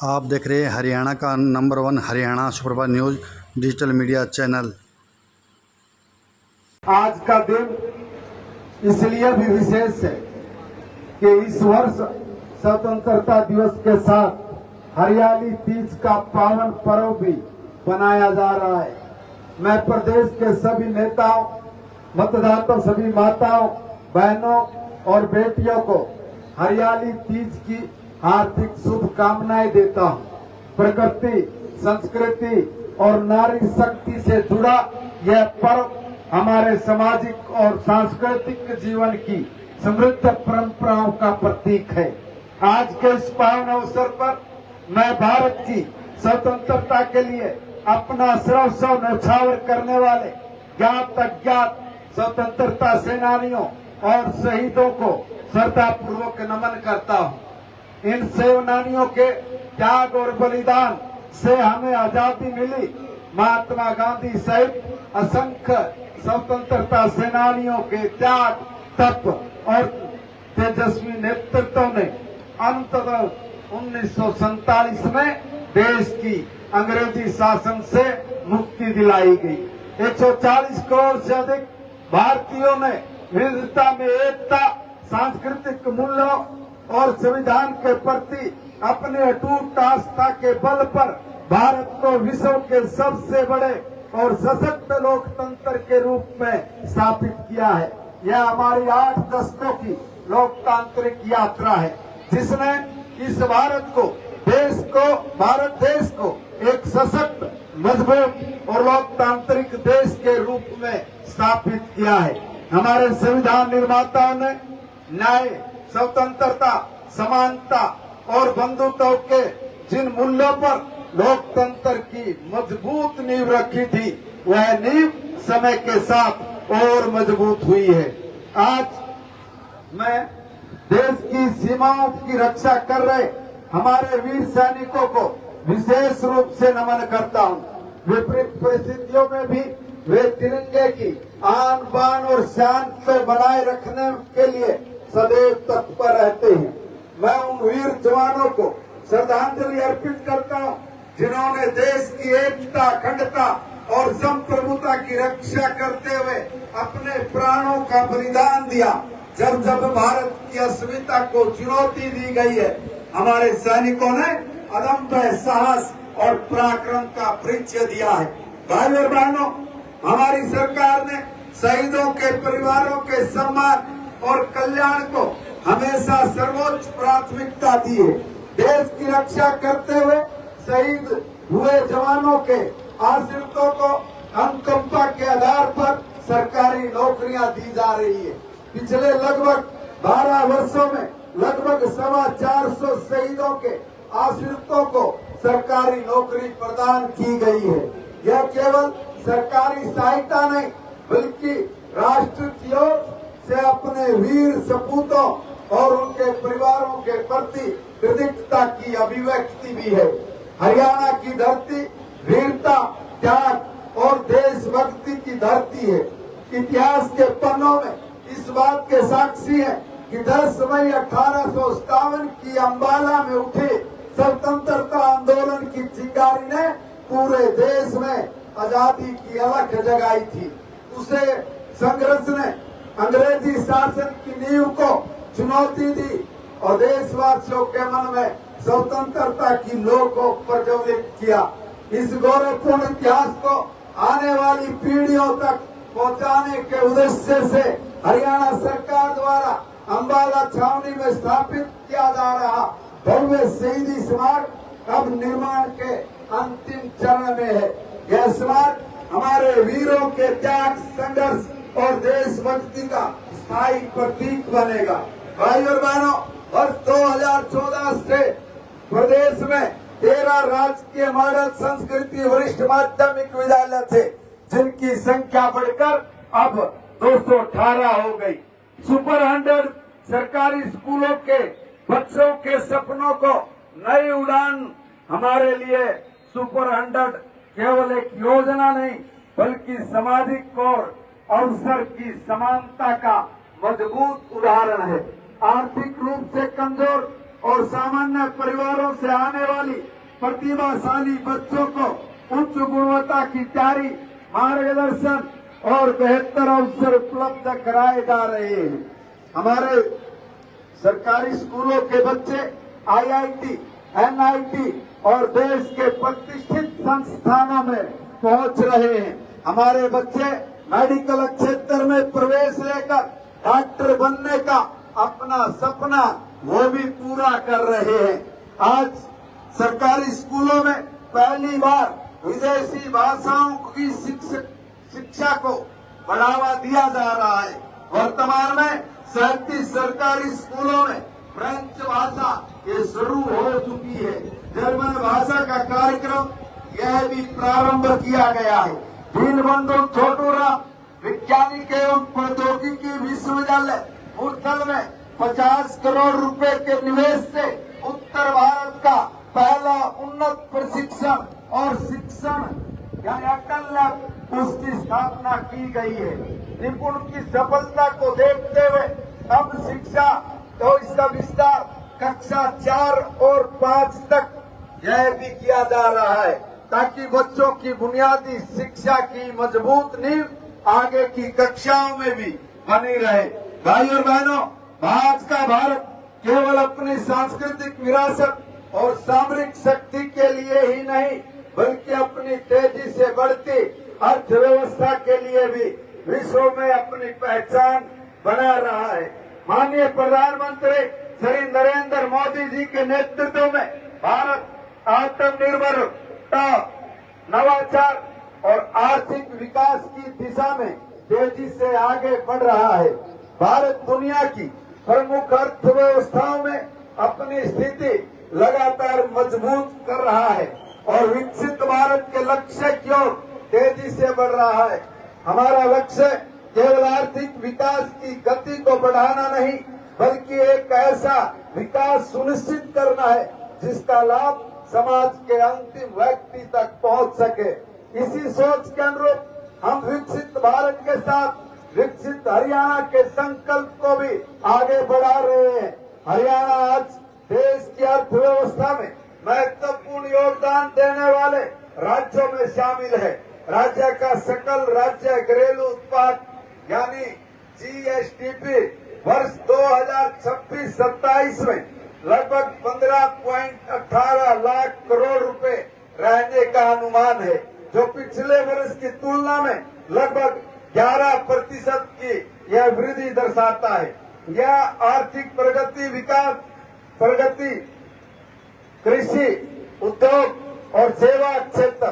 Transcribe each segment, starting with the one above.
आप देख रहे हैं हरियाणा का number 1 Haryana superfast news digital media channel. आज का दिन इसलिए भी विशेष है कि इस वर्ष स्वतंत्रता दिवस के साथ हरियाली तीज का पावन पर्व भी मनाया जा रहा है। मैं प्रदेश के सभी नेताओं, मतदाताओं, सभी माताओं, बहनों और बेटियों को हरियाली तीज की हार्दिक शुभकामनाएं देता हूं। प्रकृति, संस्कृति और नारी शक्ति से जुड़ा यह पर्व हमारे सामाजिक और सांस्कृतिक जीवन की समृद्ध परंपराओं का प्रतीक है। आज के इस पावन अवसर पर मैं भारत की स्वतंत्रता के लिए अपना सर्वस्व न्यौछावर करने वाले ज्ञात अज्ञात स्वतंत्रता सेनानियों और शहीदों को श्रद्धापूर्वक नमन करता हूं। इन सेनानियों के त्याग और बलिदान से हमें आजादी मिली। महात्मा गांधी सहित असंख्य स्वतंत्रता सेनानियों के त्याग, तप और तेजस्वी नेतृत्व ने अंततः 1947 में देश की अंग्रेजी शासन से मुक्ति दिलाई गई। 140 करोड़ से अधिक भारतीयों ने विविधता में एकता, सांस्कृतिक मूल्यों और संविधान के प्रति अपने अटूट आस्था के बल पर भारत को विश्व के सबसे बड़े और सशक्त लोकतंत्र के रूप में स्थापित किया है। यह हमारी 8 दशकों की लोकतांत्रिक यात्रा है, जिसने इस भारत देश को एक सशक्त, मजबूत और लोकतांत्रिक देश के रूप में स्थापित किया है। हमारे संविधान निर्माताओं ने न्याय, स्वतंत्रता, समानता और बंधुत्व के जिन मूल्यों पर लोकतंत्र की मजबूत नींव रखी थी, वह नींव समय के साथ और मजबूत हुई है। आज मैं देश की सीमाओं की रक्षा कर रहे हमारे वीर सैनिकों को विशेष रूप से नमन करता हूं। विपरीत परिस्थितियों में भी वे तिरंगे की आन बान और शान को बनाए रखने के लिए सदैव तत्पर रहते हैं। मैं उन वीर जवानों को श्रद्धांजलि अर्पित करता हूं, जिन्होंने देश की एकता, अखंडता और संप्रभुता की रक्षा करते हुए अपने प्राणों का बलिदान दिया। जब जब भारत की अस्मिता को चुनौती दी गई है, हमारे सैनिकों ने अदम्य साहस और पराक्रम का परिचय दिया है। भाई और बहनों, हमारी सरकार ने शहीदों के परिवारों के सम्मान और कल्याण को हमेशा सर्वोच्च प्राथमिकता दी है। देश की रक्षा करते हुए शहीद हुए जवानों के आश्रितों को अनुकंपा के आधार पर सरकारी नौकरियां दी जा रही है। पिछले लगभग 12 वर्षों में लगभग 425 शहीदों के आश्रितों को सरकारी नौकरी प्रदान की गई है। यह केवल सरकारी सहायता नहीं, बल्कि राष्ट्र की ओर से अपने वीर सपूतों और उनके परिवारों के प्रति कृतज्ञता की अभिव्यक्ति भी है। हरियाणा की धरती वीरता, त्याग और देशभक्ति की धरती है। इतिहास के पन्नों में इस बात के साक्षी है कि 10 मई 1857 की अम्बाला में उठे स्वतंत्रता आंदोलन की चिंगारी ने पूरे देश में आजादी की अलख जगाई थी। उसे संघर्ष ने अंग्रेजी शासन की नींव को चुनौती दी और देशवासियों के मन में स्वतंत्रता की लौ को प्रज्वलित किया। इस गौरवपूर्ण इतिहास को आने वाली पीढ़ियों तक पहुंचाने के उद्देश्य से हरियाणा सरकार द्वारा अम्बाला छावनी में स्थापित किया जा रहा भव्य शहीदी स्मारक अब निर्माण के अंतिम चरण में है। यह स्मारक हमारे वीरों के त्याग, संघर्ष और देशभक्ति का स्थायी प्रतीक बनेगा। भाई और बहनों, वर्ष 2014 से प्रदेश में 13 राजकीय मॉडल संस्कृति वरिष्ठ माध्यमिक विद्यालय थे, जिनकी संख्या बढ़कर अब 218 हो गई। सुपर 100 सरकारी स्कूलों के बच्चों के सपनों को नई उड़ान हमारे लिए सुपर 100 केवल एक योजना नहीं, बल्कि सामाजिक और अवसर की समानता का मजबूत उदाहरण है। आर्थिक रूप से कमजोर और सामान्य परिवारों से आने वाली प्रतिभाशाली बच्चों को उच्च गुणवत्ता की तैयारी, मार्गदर्शन और बेहतर अवसर उपलब्ध कराए जा रहे हैं। हमारे सरकारी स्कूलों के बच्चे आईआईटी, एनआईटी और देश के प्रतिष्ठित संस्थानों में पहुंच रहे हैं। हमारे बच्चे मेडिकल क्षेत्र में प्रवेश लेकर डॉक्टर बनने का अपना सपना वो भी पूरा कर रहे हैं। आज सरकारी स्कूलों में पहली बार विदेशी भाषाओं की शिक्षा को बढ़ावा दिया जा रहा है। वर्तमान में 37 सरकारी स्कूलों में फ्रेंच भाषा ये शुरू हो चुकी है। जर्मन भाषा का कार्यक्रम यह भी प्रारंभ किया गया है। दीनबंधु छोटूराम वैज्ञानिक एवं प्रौद्योगिकी विश्वविद्यालय मुरथल में 50 करोड़ रुपए के निवेश से उत्तर भारत का पहला उन्नत प्रशिक्षण और शिक्षण यानी अटल लैब उसकी स्थापना की गई है। निपुण की सफलता को देखते हुए अब शिक्षा तो इसका विस्तार कक्षा 4 और 5 तक यह भी किया जा रहा है, ताकि बच्चों की बुनियादी शिक्षा की मजबूत नींव आगे की कक्षाओं में भी बनी रहे। भाई और बहनों, आज का भारत केवल अपनी सांस्कृतिक विरासत और सामरिक शक्ति के लिए ही नहीं, बल्कि अपनी तेजी से बढ़ती अर्थव्यवस्था के लिए भी विश्व में अपनी पहचान बना रहा है। माननीय प्रधानमंत्री श्री नरेंद्र मोदी जी के नेतृत्व में भारत आत्मनिर्भरता, नवाचार और आर्थिक विकास की दिशा में तेजी से आगे बढ़ रहा है। भारत दुनिया की प्रमुख अर्थव्यवस्थाओं में अपनी स्थिति लगातार मजबूत कर रहा है और विकसित भारत के लक्ष्य की ओर तेजी से बढ़ रहा है। हमारा लक्ष्य केवल आर्थिक विकास की गति को बढ़ाना नहीं, बल्कि एक ऐसा विकास सुनिश्चित करना है जिसका लाभ समाज के अंतिम व्यक्ति तक पहुंच सके। इसी सोच के अनुरूप हम विकसित भारत के साथ विकसित हरियाणा के संकल्प को भी आगे बढ़ा रहे हैं। हरियाणा आज देश की अर्थव्यवस्था में महत्वपूर्ण योगदान देने वाले राज्यों में शामिल है। राज्य का सकल राज्य घरेलू उत्पाद यानी जीएसडीपी वर्ष 2026-27 में लगभग 15.18 लाख करोड़ रुपए रहने का अनुमान है, जो पिछले वर्ष की तुलना में लगभग 11% की यह वृद्धि दर्शाता है। यह आर्थिक प्रगति, विकास प्रगति, कृषि, उद्योग और सेवा क्षेत्र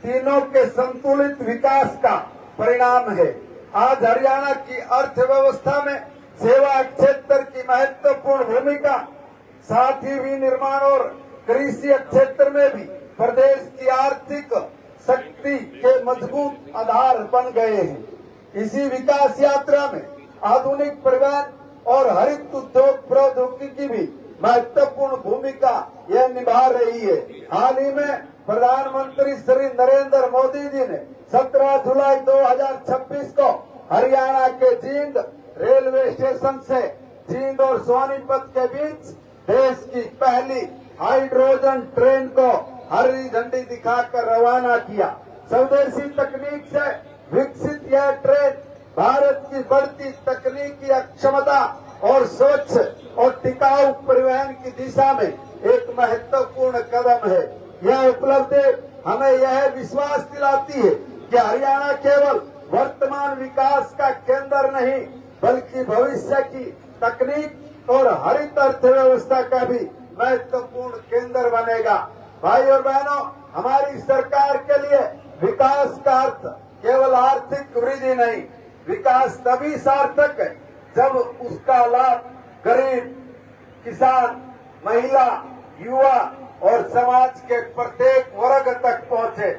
तीनों के संतुलित विकास का परिणाम है। आज हरियाणा की अर्थव्यवस्था में सेवा क्षेत्र की महत्वपूर्ण भूमिका, साथ ही विनिर्माण और कृषि क्षेत्र में भी प्रदेश की आर्थिक शक्ति के मजबूत आधार बन गए हैं। इसी विकास यात्रा में आधुनिक परिवहन और हरित उद्योग प्रौद्योगिकी भी महत्वपूर्ण भूमिका यह निभा रही है। हाल ही में प्रधानमंत्री श्री नरेंद्र मोदी जी ने 17 जुलाई 2026 को हरियाणा के जींद रेलवे स्टेशन से जींद और सोनीपत के बीच देश की पहली हाइड्रोजन ट्रेन को हरी झंडी दिखाकर रवाना किया। स्वदेशी तकनीक से विकसित यह ट्रेन भारत की बढ़ती तकनीकी क्षमता और स्वच्छ और टिकाऊ परिवहन की दिशा में एक महत्वपूर्ण कदम है। यह उपलब्धि हमें यह विश्वास दिलाती है कि हरियाणा केवल वर्तमान विकास का केंद्र नहीं, बल्कि भविष्य की तकनीक और हरित अर्थव्यवस्था का भी महत्वपूर्ण केंद्र बनेगा। भाई और बहनों, हमारी सरकार के लिए विकास का अर्थ केवल आर्थिक वृद्धि नहीं, विकास तभी सार्थक है जब उसका लाभ गरीब, किसान, महिला, युवा और समाज के प्रत्येक वर्ग तक पहुंचे।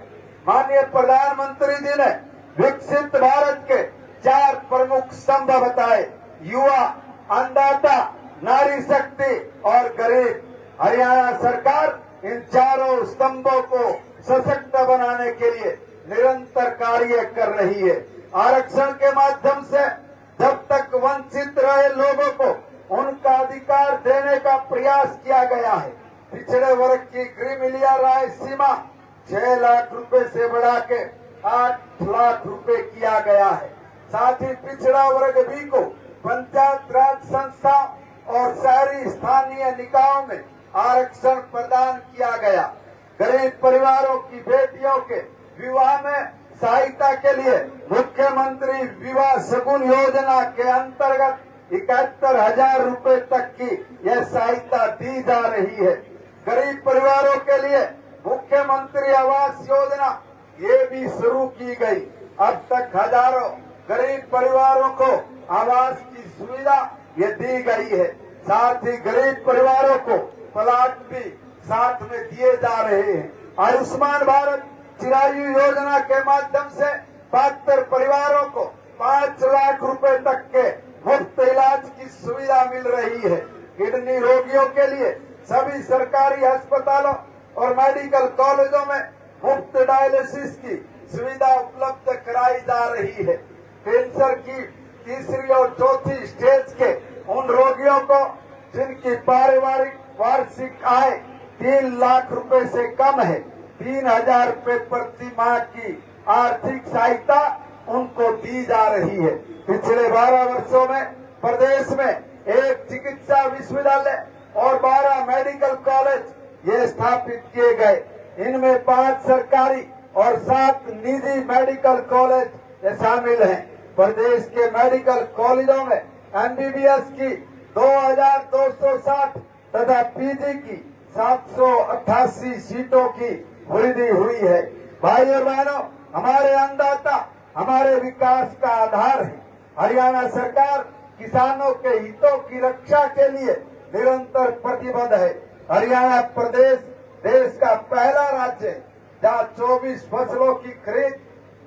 माननीय प्रधानमंत्री जी ने विकसित भारत के 4 प्रमुख स्तंभ बताए: युवा, अन्नदाता, नारी शक्ति और गरीब। हरियाणा सरकार इन चारों स्तंभों को सशक्त बनाने के लिए निरंतर कार्य कर रही है। आरक्षण के माध्यम से जब तक वंचित रहे लोगों को उनका अधिकार देने का प्रयास किया गया है। पिछड़े वर्ग की क्रीमिलिया राय सीमा 6 लाख रुपए से बढ़ा के 8 लाख रुपए किया गया है। साथ ही पिछड़ा वर्ग भी को पंचायत राज संस्था और शहरी स्थानीय निकायों में आरक्षण प्रदान किया गया। गरीब परिवारों की बेटियों के विवाह में सहायता के लिए मुख्यमंत्री विवाह शगुन योजना के अंतर्गत 71,000 रुपए तक की यह सहायता दी जा रही है। गरीब परिवारों के लिए मुख्यमंत्री आवास योजना ये भी शुरू की गई। अब तक हजारों गरीब परिवारों को आवास की सुविधा ये दी गई है। साथ ही गरीब परिवारों को प्लाट भी साथ में दिए जा रहे हैं। आयुष्मान भारत चिरायु योजना के माध्यम से 72 परिवारों को 5 लाख रुपए तक के मुफ्त इलाज की सुविधा मिल रही है। किडनी रोगियों के लिए सभी सरकारी अस्पतालों और मेडिकल कॉलेजों में मुफ्त डायलिसिस की सुविधा उपलब्ध कराई जा रही है। कैंसर की तीसरी और चौथी स्टेज के उन रोगियों को जिनकी पारिवारिक वार्षिक आय 3 लाख रुपए से कम है, 3,000 रुपए प्रति माह की आर्थिक सहायता उनको दी जा रही है। पिछले 12 वर्षों में प्रदेश में 1 चिकित्सा विश्वविद्यालय और 12 मेडिकल कॉलेज ये स्थापित किए गए। इनमें 5 सरकारी और 7 निजी मेडिकल कॉलेज ये शामिल हैं। प्रदेश के मेडिकल कॉलेजों में एमबीबीएस की 2,260 तथा पीजी की 788 सीटों की वृद्धि हुई है। भाई और बहनों, हमारे अन्नदाता हमारे विकास का आधार है। हरियाणा सरकार किसानों के हितों की रक्षा के लिए निरंतर प्रतिबद्ध है। हरियाणा प्रदेश देश का पहला राज्य है जहाँ 24 फसलों की खरीद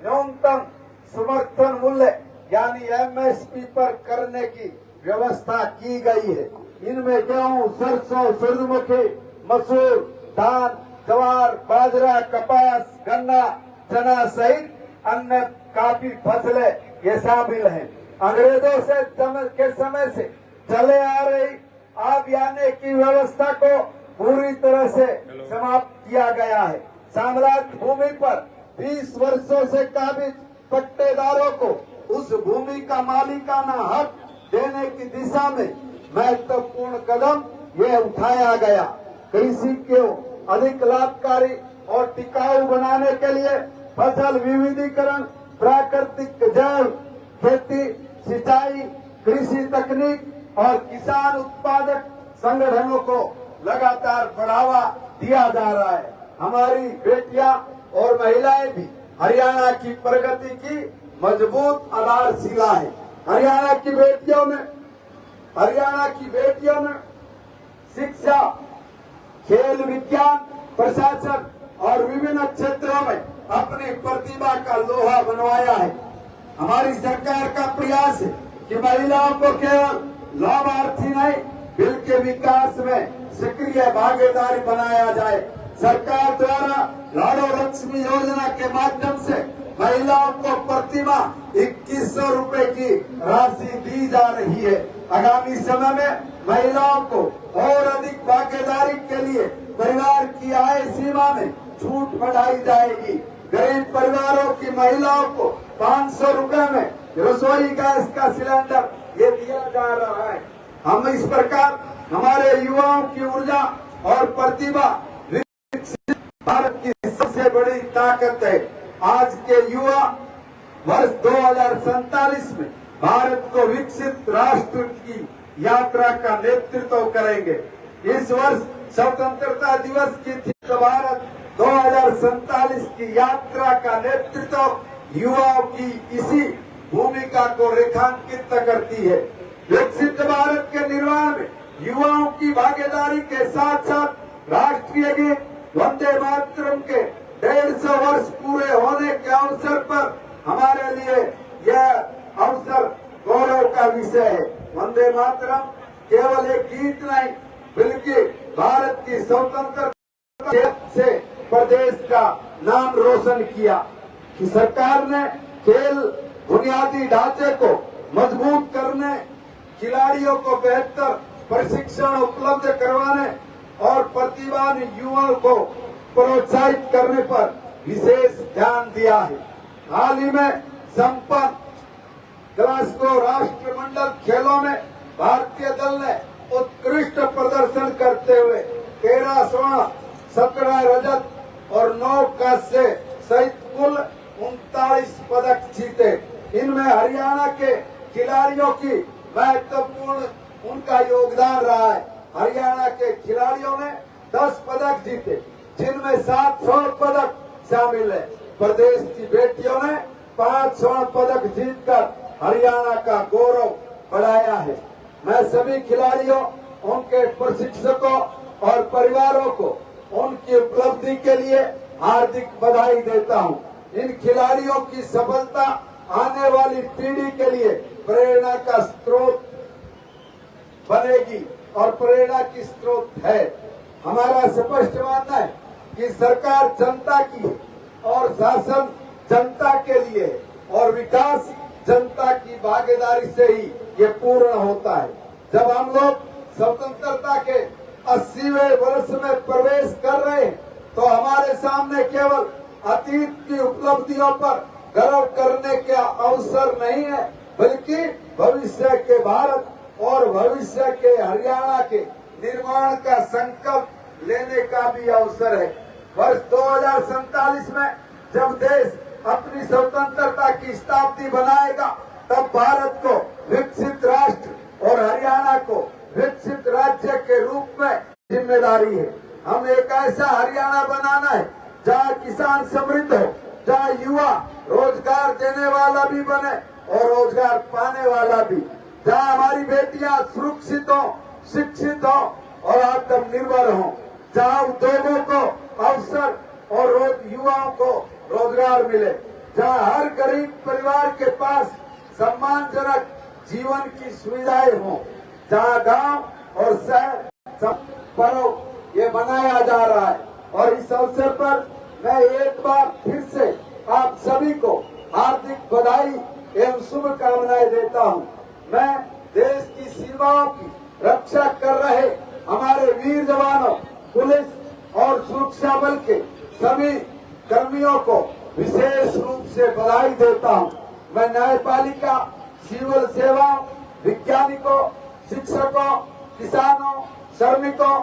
न्यूनतम समर्थन मूल्य यानी एमएसपी पर करने की व्यवस्था की गई है। इनमें गेहूं, सरसों, सूरजमुखी, मसूर, धान, ज्वार, बाजरा, कपास, गन्ना, चना सहित अन्य काफी फसलें ये शामिल हैं। अंग्रेजों के समय से चले आ रही आबियाने की व्यवस्था को पूरी तरह से समाप्त किया गया है। साम्राज्य भूमि पर 20 वर्षों से काबिज पट्टेदारों को उस भूमि का मालिकाना हक देने की दिशा में महत्वपूर्ण कदम ये उठाया गया। कृषि को अधिक लाभकारी और टिकाऊ बनाने के लिए फसल विविधीकरण, प्राकृतिक जैव खेती, सिंचाई, कृषि तकनीक और किसान उत्पादक संगठनों को लगातार बढ़ावा दिया जा रहा है। हमारी बेटियां और महिलाएं भी हरियाणा की प्रगति की मजबूत आधारशिला है। हरियाणा की बेटियों ने शिक्षा, खेल, विज्ञान, प्रशासन और विभिन्न क्षेत्रों में अपनी प्रतिभा का लोहा बनवाया है। हमारी सरकार का प्रयास है कि महिलाओं को केवल लाभार्थी नहीं बल्कि विकास में सक्रिय भागीदारी बनाया जाए। सरकार द्वारा लाडो लक्ष्मी योजना के माध्यम से महिलाओं को प्रतिमाह 2100 रुपए की राशि दी जा रही है। आगामी समय में महिलाओं को और अधिक भागीदारी के लिए परिवार की आय सीमा में छूट बढ़ाई जाएगी। गरीब परिवारों की महिलाओं को 500 रुपए में रसोई गैस का सिलेंडर ये दिया जा रहा है। हम इस प्रकार हमारे युवाओं की ऊर्जा और प्रतिभा भारत की सबसे बड़ी ताकत है। आज के युवा वर्ष 2047 में भारत को विकसित राष्ट्र की यात्रा का नेतृत्व करेंगे। इस वर्ष स्वतंत्रता दिवस की थी तो भारत 2047 की यात्रा का नेतृत्व युवाओं की इसी भूमिका को रेखांकित करती है। विकसित भारत के निर्माण में युवाओं की भागीदारी के साथ साथ राष्ट्रीय गीत वंदे मातरम के 150 वर्ष पूरे होने के अवसर पर हमारे लिए यह अवसर गौरव का विषय है। वंदे मातरम केवल एक गीत नहीं बल्कि भारत की स्वतंत्रता से प्रदेश का नाम रोशन किया। कि सरकार ने खेल बुनियादी ढांचे को मजबूत करने खिलाड़ियों को बेहतर प्रशिक्षण उपलब्ध करवाने और प्रतिभावान युवाओं को प्रोत्साहित करने पर विशेष ध्यान दिया है। हाल ही में संपन्न ग्लासगो राष्ट्रमंडल खेलों में भारतीय दल ने उत्कृष्ट प्रदर्शन करते हुए 13 स्वर्ण, 17 रजत और 9 कांस्य सहित कुल 39 पदक जीते। इनमें हरियाणा के खिलाड़ियों की महत्वपूर्ण उनका योगदान रहा है। हरियाणा के खिलाड़ियों ने 10 पदक जीते, जिनमें 7 स्वर्ण पदक शामिल है। प्रदेश की बेटियों ने 5 स्वर्ण पदक जीतकर हरियाणा का गौरव बढ़ाया है। मैं सभी खिलाड़ियों, उनके प्रशिक्षकों और परिवारों को उनकी उपलब्धि के लिए हार्दिक बधाई देता हूं। इन खिलाड़ियों की सफलता आने वाली पीढ़ी के लिए प्रेरणा का स्रोत बनेगी और प्रेरणा की स्रोत है। हमारा स्पष्ट मानना है कि सरकार जनता की है और शासन जनता के लिए है और विकास जनता की भागीदारी से ही ये पूर्ण होता है। जब हम लोग स्वतंत्रता के 80वें वर्ष में प्रवेश कर रहे हैं तो हमारे सामने केवल अतीत की उपलब्धियों पर गर्व करने का अवसर नहीं है, बल्कि भविष्य के भारत और भविष्य के हरियाणा के निर्माण का संकल्प लेने का भी अवसर है। वर्ष 2047 में जब देश अपनी स्वतंत्रता की शताब्दी बनाएगा, तब भारत को विकसित राष्ट्र और हरियाणा को विकसित राज्य के रूप में जिम्मेदारी है। हमें एक ऐसा हरियाणा बनाना है जहाँ किसान समृद्ध हो, जहाँ युवा रोजगार देने वाला भी बने और रोजगार पाने वाला भी, जहाँ हमारी बेटियां सुरक्षित हो, शिक्षित हो और आत्मनिर्भर हो, जहाँ उद्योगों को अवसर और युवाओं को रोजगार मिले, जहाँ हर गरीब परिवार के पास सम्मानजनक जीवन की सुविधाएं हो, जहाँ गांव और शहर पर्व ये मनाया जा रहा है। और इस अवसर पर मैं एक बार फिर से आप सभी को हार्दिक बधाई एवं शुभकामनाएं देता हूं। मैं देश की सीमाओं की रक्षा कर रहे हमारे वीर जवानों, पुलिस और सुरक्षा बल के सभी कर्मियों को विशेष रूप से बधाई देता हूं। मैं न्यायपालिका, सिविल सेवाओं, वैज्ञानिकों, शिक्षकों, किसानों, श्रमिकों,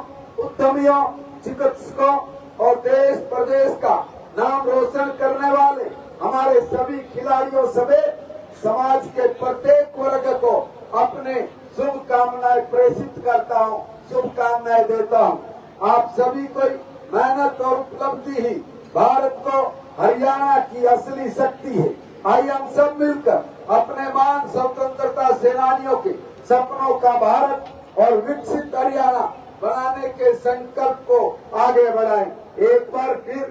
उद्यमियों, चिकित्सकों और देश प्रदेश का नाम रोशन करने वाले हमारे सभी खिलाड़ियों समेत समाज के प्रत्येक वर्ग को अपने शुभकामनाएं प्रेषित करता हूं, शुभकामनाएं देता हूं। आप सभी को मेहनत और उपलब्धि ही भारत को हरियाणा की असली शक्ति है। आइए हम सब मिलकर अपने महान स्वतंत्रता सेनानियों के सपनों का भारत और विकसित हरियाणा बनाने के संकल्प को आगे बढ़ाएं। एक बार फिर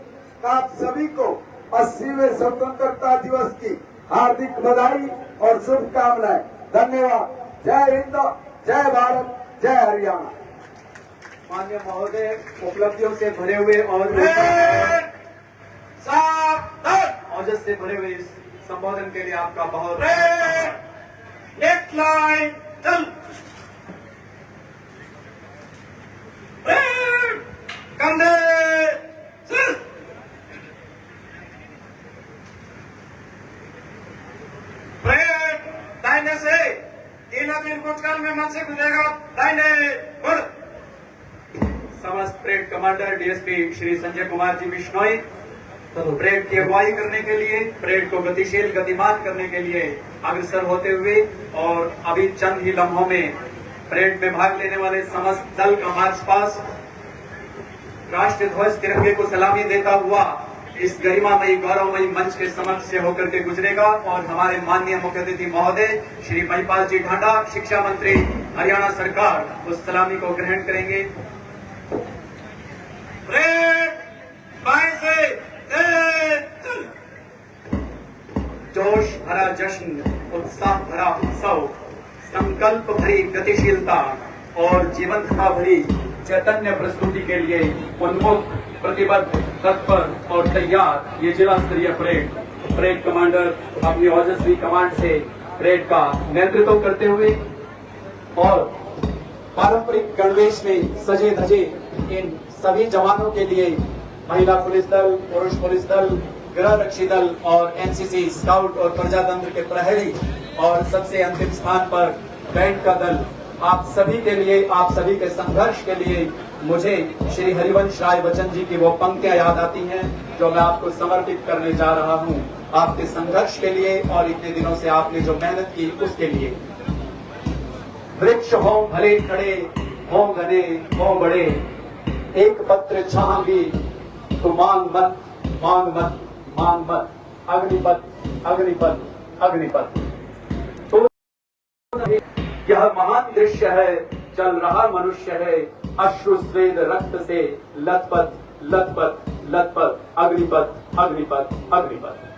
आप सभी को 80वें स्वतंत्रता दिवस की हार्दिक बधाई और शुभकामनाएं। धन्यवाद। जय हिंद, जय भारत, जय हरियाणा। माननीय महोदय, उपलब्धियों से भरे हुए और औजस से भरे हुए इस संबोधन के लिए आपका बहुत नेक्स्ट लाइन चल कंधे दाहिने से 3 कुचकाल में मन से गुजरेगा, दाहिने मुड़। समस्त parade commander DSP Shri Sanjay Kumar ji Bishnoi parade की अगुवाई करने के लिए, परेड को गतिशील गतिमान करने के लिए अग्रसर होते हुए और अभी चंद ही लम्हों में परेड में भाग लेने वाले समस्त दल का मार्च पास राष्ट्रीय ध्वज तिरंगे को सलामी देता हुआ इस गरिमामयी गौरवमयी मंच के समक्ष से होकर के गुजरेगा और हमारे माननीय मुख्य अतिथि महोदय श्री महिपाल जी ढांडा, शिक्षा मंत्री हरियाणा सरकार, उस सलामी को ग्रहण करेंगे। जोश भरा जश्न, उत्साह भरा उत्सव, संकल्प भरी गतिशीलता और जीवंतता भरी चैतन्य प्रस्तुति के लिए उन्मुख, प्रतिबद्ध, तत्पर और तैयार ये जिला स्तरीय परेड कमांडर अपनी ओजस्वी कमांड से परेड का नेतृत्व करते हुए और पारंपरिक गणवेश में सजे धजे इन सभी जवानों के लिए महिला पुलिस दल, पुरुष पुलिस दल, गृह रक्षी दल और एनसीसी, स्काउट और प्रजातंत्र के प्रहरी और सबसे अंतिम स्थान पर बैंड का दल, आप सभी के लिए, आप सभी के संघर्ष के लिए मुझे श्री हरिवंश राय बच्चन जी की वो पंक्तियां याद आती हैं जो मैं आपको समर्पित करने जा रहा हूं, आपके संघर्ष के लिए और इतने दिनों से आपने जो मेहनत की उसके लिए। वृक्ष हो भले खड़े, हो घने, हो बड़े, एक पत्र छां भी तो मांग मत, मांग मत, मांग मत, अग्निपथ, अग्निपथ, अग्निपथ। तो यह महान दृश्य है, चल रहा मनुष्य है, अश्रु स्वेद रक्त से लथपथ, लथपथ, लथपथ, अग्निपथ, अग्निपथ, अग्निपथ।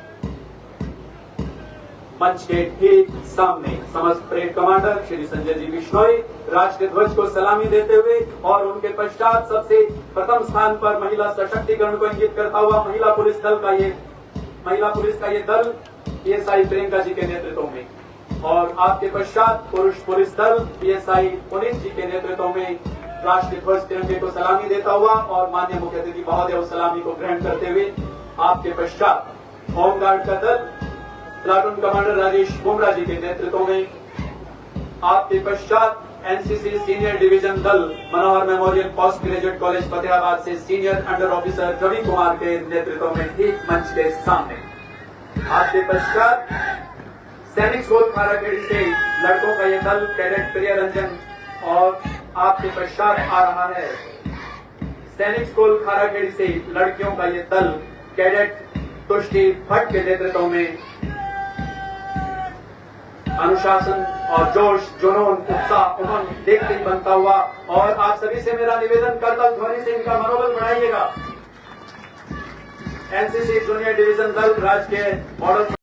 मंच के ठीक सामने समस्त परेड कमांडर श्री संजय जी बिश्नोई राष्ट्रीय ध्वज को सलामी देते हुए और उनके पश्चात सबसे प्रथम स्थान पर महिला सशक्तिकरण को इंगित करता हुआ महिला पुलिस का ये दल पीएसआई प्रियंका जी के नेतृत्व में, और आपके पश्चात पुरुष पुलिस दल पीएसआई पुनीत जी के नेतृत्व में राष्ट्रीय ध्वज तिरंगे को सलामी देता हुआ और माननीय मुख्य अतिथि महोदय उस सलामी को ग्रहण करते हुए, आपके पश्चात होमगार्ड का दल प्लाटून कमांडर राजेश बुमरा जी के नेतृत्व में, आपके पश्चात एनसीसी सीनियर डिवीजन दल Manohar memorial post graduate college Fatehabad से senior under officer Ravi Kumar के नेतृत्व में ठीक मंच के सामने, आपके पश्चात सैनिक स्कूल खाराखेड़ी से लड़कों का यह दल कैडेट प्रिय रंजन, और आपके पश्चात आ रहा है सैनिक स्कूल खाराखेड़ी से लड़कियों का यह दल कैडेट तुष्टि भट्ट के नेतृत्व में। अनुशासन और जोश, जुनून, उत्साह, उमंग देखते ही बनता हुआ, और आप सभी से मेरा निवेदन करतल ध्वनि से इनका मनोबल बढ़ाइएगा। एनसीसी जूनियर डिवीजन दल राज्य के मॉडल